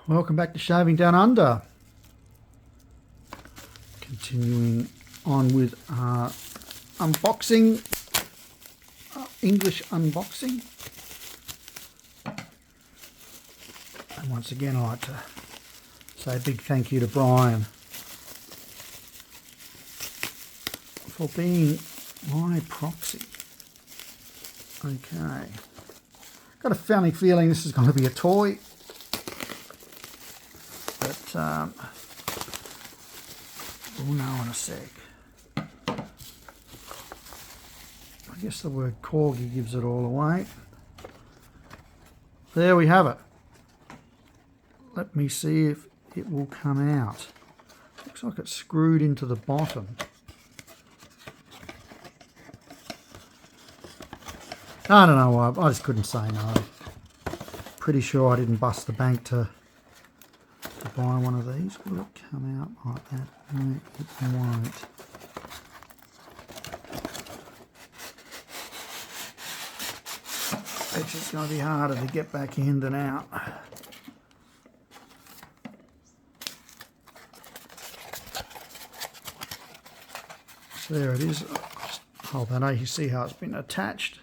Welcome back to Shaving Down Under. Continuing on with our unboxing, English unboxing. And once again, I'd like to say a big thank you to Brian for being my proxy. Okay. Got a funny feeling this is going to be a toy. But we'll know in a sec. I guess the word corgi gives it all away. There we have it. Let me see if it will come out. Looks like it's screwed into the bottom. I don't know why, I just couldn't say no. Pretty sure I didn't bust the bank to buy one of these. Will it come out like that? No, it won't. It's just going to be harder to get back in than out. So there it is. Just hold that out. You see how it's been attached.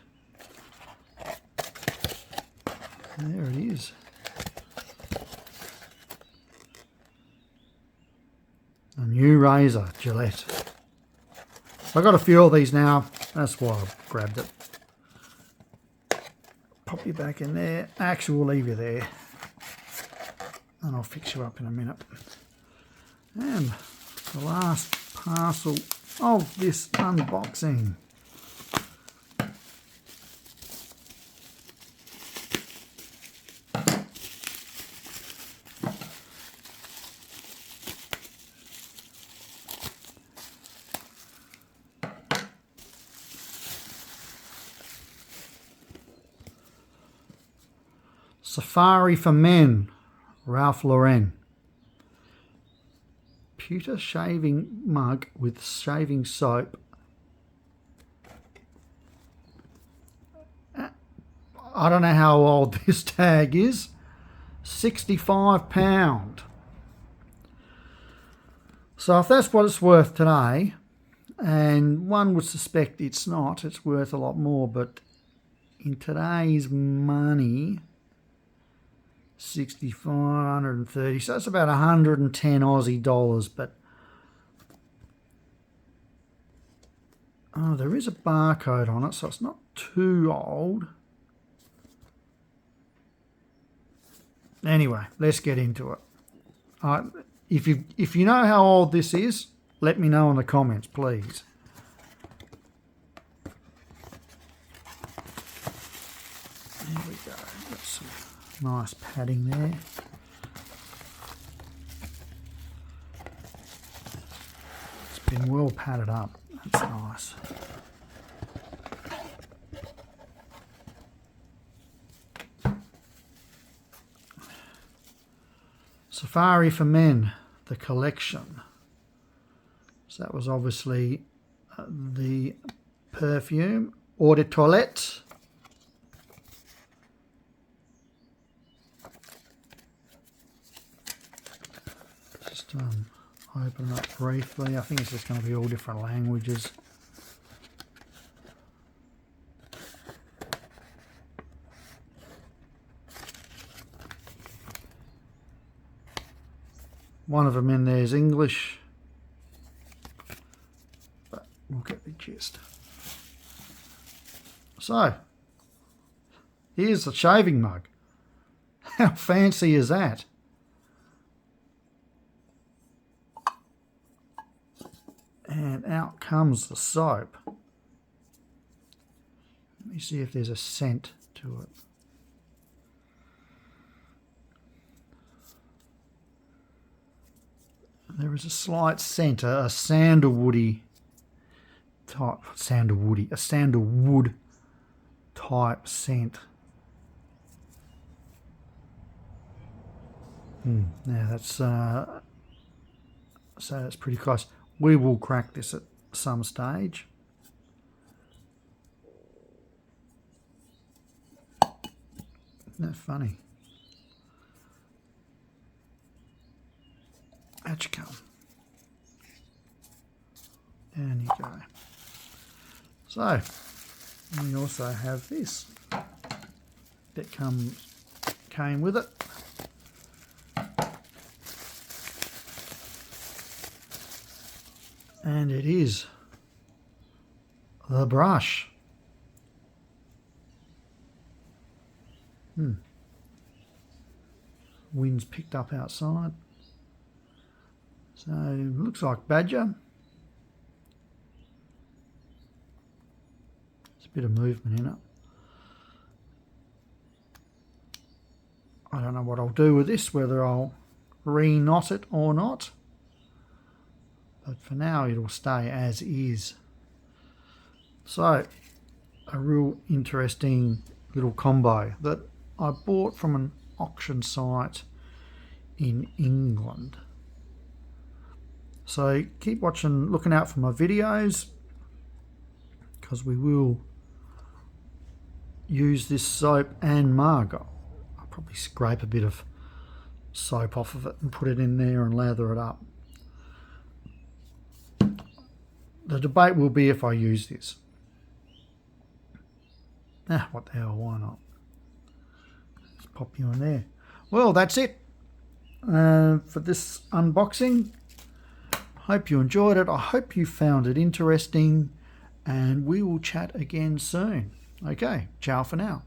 There it is. A new razor, Gillette. I've got a few of these now. That's why I grabbed it. Pop you back in there. Actually, we'll leave you there. And I'll fix you up in a minute. And the last parcel of this unboxing. Safari for Men, Ralph Lauren. Pewter shaving mug with shaving soap. I don't know how old this tag is. £65. So if that's what it's worth today, and one would suspect it's not, it's worth a lot more, but in today's money, 6,530, so that's about 110 Aussie dollars. But oh, there is a barcode on it, so it's not too old. Anyway, let's get into it. If you know how old this is, let me know in the comments, please. There we go. Got some nice padding there. It's been well padded up. That's nice. Safari for Men, the collection. So that was obviously the perfume, Eau de Toilette. Just open it up briefly. I think it's just going to be all different languages. One of them in there is English, but we'll get the gist. So, here's the shaving mug. How fancy is that? And out comes the soap. Let me see if there's a scent to it. There is a slight scent, a sandalwoody type, a sandalwood type scent. Now that's so that's pretty close. We will crack this at some stage. Isn't that funny? out you come. Down you go. So, we also have this that came with it. And it is the brush. Wind's picked up outside. So looks like Badger. There's a bit of movement in it. I don't know what I'll do with this, whether I'll re-knot it or not. But for now it'll stay as is. So a real interesting little combo that I bought from an auction site in England. So keep watching, looking out for my videos, because we will use this soap and mug. I'll probably scrape a bit of soap off of it and put it in there and lather it up. The debate will be if I use this. What the hell, why not? Just pop you in there. Well, that's it for this unboxing. Hope you enjoyed it. I hope you found it interesting, and we will chat again soon. Okay, ciao for now.